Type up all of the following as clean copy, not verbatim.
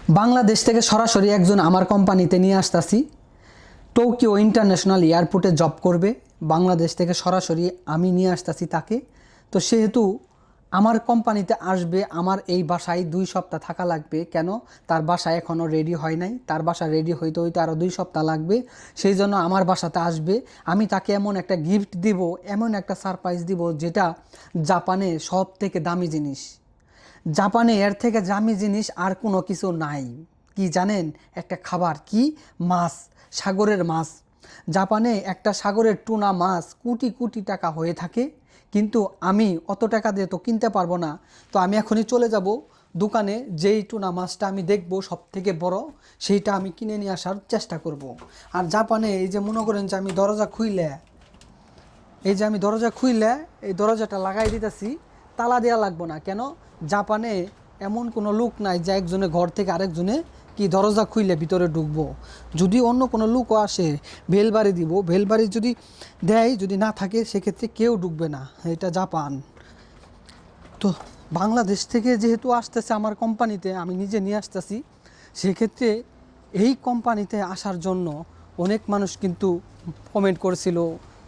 বাংলাদেশ থেকে সরাসরি একজন আমার কোম্পানিতে নিয়ে আসতেছি। টোকিও ইন্টারন্যাশনাল এয়ারপোর্টে জব করবে। বাংলাদেশ থেকে সরাসরি আমি নিয়ে আসতেছি তাকে। তো সেহেতু আমার কোম্পানিতে আসবে, আমার এই বাসায় 2 সপ্তাহ থাকা লাগবে। কেন? তার বাসা এখনও রেডি হয় নাই, তার বাসা রেডি হইতে হইতে আরও 2 সপ্তাহ লাগবে। সেই জন্য আমার বাসাতে আসবে। আমি তাকে এমন একটা গিফট দিব, এমন একটা সারপ্রাইজ দিব, যেটা জাপানে সব থেকে দামি জিনিস। জাপানে এর থেকে দামি জিনিস আর কোনো কিছু নাই। কি জানেন? একটা খাবার, কি? মাছ, সাগরের মাছ। জাপানে একটা সাগরের টুনা মাছ কোটি কোটি টাকা হয়ে থাকে, কিন্তু আমি অত টাকা দিয়ে তো কিনতে পারবো না। তো আমি এখনই চলে যাব দোকানে, যেই টুনা মাছটা আমি দেখব সব থেকে বড়, সেইটা আমি কিনে নিয়ে আসার চেষ্টা করব। আর জাপানে এই যে মনে করেন যে আমি দরজা খুইলে, এই দরজাটা লাগাই দিতেছি, তালা দেওয়া লাগবো না। কেন? জাপানে এমন কোনো লোক নাই যে একজনে ঘর থেকে আরেকজনে কি দরজা খুইলে ভিতরে ঢুকবো। যদি অন্য কোনো লোকও আসে, বেলবাড়ি দিব। বেলবাড়ি যদি দেয়, যদি না থাকে, সেক্ষেত্রে কেউ ঢুকবে না। এটা জাপান। তো বাংলাদেশ থেকে যেহেতু আসতেছে আমার কোম্পানিতে, আমি নিজে নিয়ে আসতেছি, সেক্ষেত্রে এই কোম্পানিতে আসার জন্য অনেক মানুষ কিন্তু কমেন্ট করেছিল,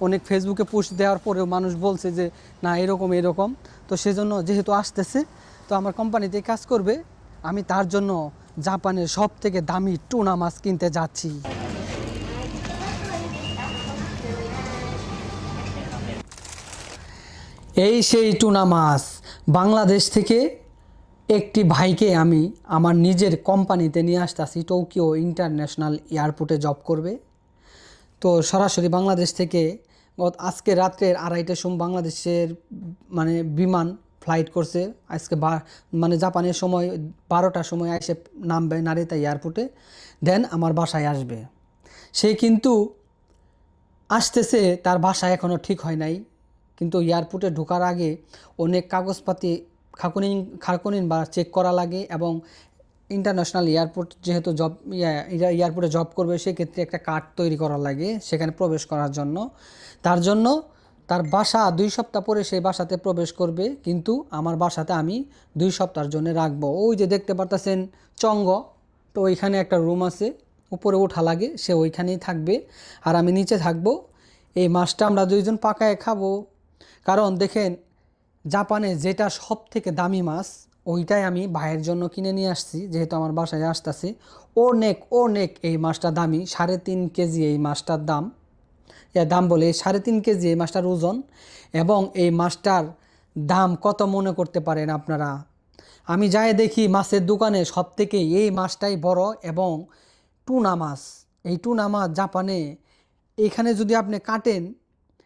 অনেক ফেসবুকে পোস্ট দেওয়ার পরেও মানুষ বলছে যে না এরকম এরকম। তো সেজন্য যেহেতু আসতেছে, তো আমার কোম্পানিতে কাজ করবে, আমি তার জন্য জাপানের সব থেকে দামি টুনা মাছ কিনতে যাচ্ছি। এই সেই টুনা মাছ। বাংলাদেশ থেকে একটি ভাইকে আমি আমার নিজের কোম্পানিতে নিয়ে আসতেছি, টোকিও ইন্টারন্যাশনাল এয়ারপোর্টে জব করবে। তো সরাসরি বাংলাদেশ থেকে আজকে রাত্রের 2:30টার সময় বাংলাদেশের বিমান ফ্লাইট করছে। আজকে মানে জাপানের সময় 12টার সময় এসে নামবে নারিতা এয়ারপোর্টে, দেন আমার বাসায় আসবে। সে কিন্তু আসতেছে, তার বাসা এখনও ঠিক হয় নাই, কিন্তু এয়ারপোর্টে ঢোকার আগে অনেক কাগজপাতি খাকুনিন বা চেক করা লাগে। এবং ইন্টারন্যাশনাল এয়ারপোর্ট যেহেতু এয়ারপোর্টে জব করবে, সেক্ষেত্রে একটা কার্ড তৈরি করা লাগে সেখানে প্রবেশ করার জন্য। তার জন্য তার বাসা 2 সপ্তাহ পরে সেই বাসাতে প্রবেশ করবে, কিন্তু আমার বাসাতে আমি 2 সপ্তাহের জন্য রাখবো। ওই যে দেখতে পারতেছেন চঙ্গ, তো ওইখানে একটা রুম আছে, উপরে ওঠা লাগে, সে ওইখানেই থাকবে আর আমি নিচে থাকবো। এই মাছটা আমরা 2জন পাকায় খাবো। কারণ দেখেন, জাপানে যেটা সব থেকে দামি মাছ, ওইটাই আমি ভাইয়ের জন্য কিনে নিয়ে আসছি, যেহেতু আমার বাসায় আসতেছে। অনেক অনেক এই মাছটা দামি, 3.5 কেজি এই মাছটার দাম। দাম বলে 3.5 কেজি এই মাছটার ওজন। এবং এই মাছটার দাম কত মনে করতে পারেন আপনারা? আমি যাই দেখি মাছের দোকানে সব থেকে এই মাছটাই বড় এবং টুনা মাছ। এই টুনা মাছ জাপানে এখানে যদি আপনি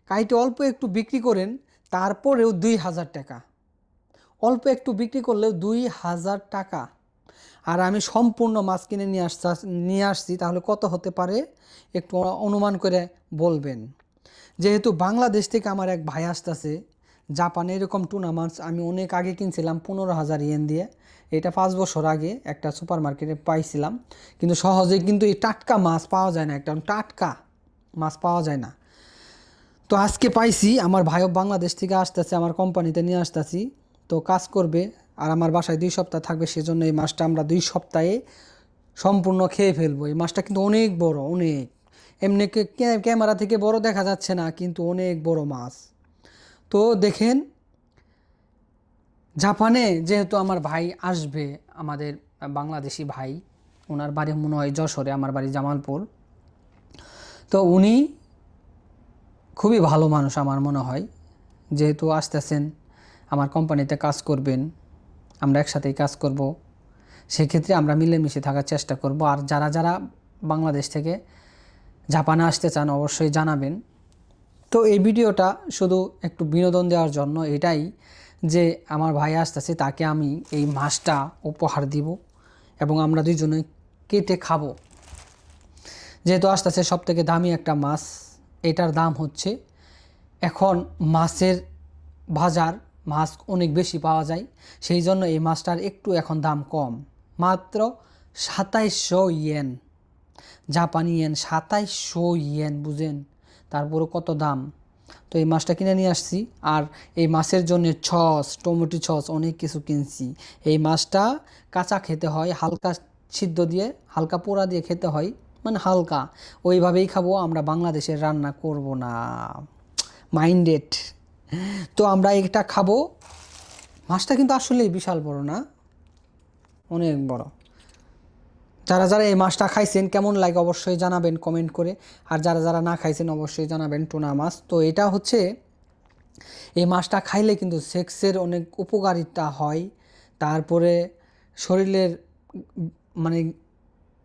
কাইটে অল্প একটু বিক্রি করেন, তারপরেও 2,000 টাকা। অল্প একটু বিক্রি করলেও 2,000 টাকা। আর আমি সম্পূর্ণ মাছ কিনে নিয়ে আসছি, তাহলে কত হতে পারে একটু অনুমান করে বলবেন। যেহেতু বাংলাদেশ থেকে আমার এক ভাই আসতেছে, জাপানে এরকম টুনা মাছ আমি অনেক আগে কিনছিলাম 15,000 ইয়েন দিয়ে। এটা 5 বছর আগে একটা সুপার মার্কেটে পাইছিলাম। কিন্তু সহজে কিন্তু এই টাটকা মাছ পাওয়া যায় না, একদম টাটকা মাছ পাওয়া যায় না। তো আজকে পাইছি। আমার ভাইও বাংলাদেশ থেকে আসতেছে, আমার কোম্পানিতে নিয়ে আসতেছি, তো কাজ করবে আর আমার বাসায় 2 সপ্তাহ থাকবে। সেজন্য এই মাছটা আমরা 2 সপ্তাহে সম্পূর্ণ খেয়ে ফেলবো। এই মাছটা কিন্তু অনেক বড়, অনেক। এমনি ক্যামেরা থেকে বড় দেখা যাচ্ছে না, কিন্তু অনেক বড় মাছ। তো দেখেন, জাপানে যেহেতু আমার ভাই আসবে, আমাদের বাংলাদেশি ভাই, ওনার বাড়ি মনে হয় যশোরে, আমার বাড়ি জামালপুর। তো উনি খুবই ভালো মানুষ আমার মনে হয়। যেহেতু আসতেছেন, আমার কোম্পানিতে কাজ করবেন, আমরা একসাথেই কাজ করব, সেক্ষেত্রে আমরা মিলেমিশে থাকার চেষ্টা করব। আর যারা যারা বাংলাদেশ থেকে জাপানে আসতে চান, অবশ্যই জানাবেন। তো এই ভিডিওটা শুধু একটু বিনোদন দেওয়ার জন্য, এটাই যে আমার ভাই আসতেছে, তাকে আমি এই মাছটা উপহার দিব এবং আমরা 2জনে কেটে খাবো। যেহেতু আসতেছে সব থেকে দামি একটা মাছ, এটার দাম হচ্ছে, এখন মাছের বাজার, মাছ অনেক বেশি পাওয়া যায়, সেই জন্য এই মাছটার একটু এখন দাম কম, মাত্র 2700 ইয়েন, জাপানি ইয়েন 2700 ইয়েন, বুঝেন? তারপরে কত দাম। তো এই মাছটা কিনে নিয়ে আসছি। আর এই মাছের জন্য টমেটো সস অনেক কিছু কিনছি। এই মাছটা কাঁচা খেতে হয়, হালকা সিদ্ধ দিয়ে হালকা পোড়া দিয়ে খেতে হয়, মানে হালকা ওইভাবেই খাবো, আমরা বাংলাদেশের রান্না করব না, মাইন্ডেড। তো আমরা এটা খাবো। মাছটা কিন্তু আসলেই বিশাল বড় না, অনেক বড়। যারা যারা এই মাছটা খাইছেন কেমন লাগে অবশ্যই জানাবেন কমেন্ট করে, আর যারা যারা না খাইছেন অবশ্যই জানাবেন। টুনা মাছ তো এটা হচ্ছে, এই মাছটা খাইলে কিন্তু সেক্সের অনেক উপকারিতা হয়, তারপরে শরীরের মানে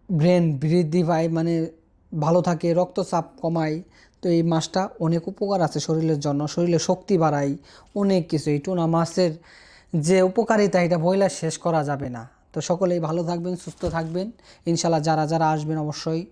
ব্রেন বৃদ্ধি পায়, মানে ভালো থাকে, রক্তচাপ কমায়। তো এই মাছটা অনেক উপকার আছে শরীরের জন্য, শরীরে শক্তি বাড়ায়, অনেক কিছু। এই টুনা মাছের যে উপকারিতা এটা বইলা শেষ করা যাবে না। তো সকলেই ভালো থাকবেন, সুস্থ থাকবেন ইনশাল্লাহ। যারা যারা আসবেন অবশ্যই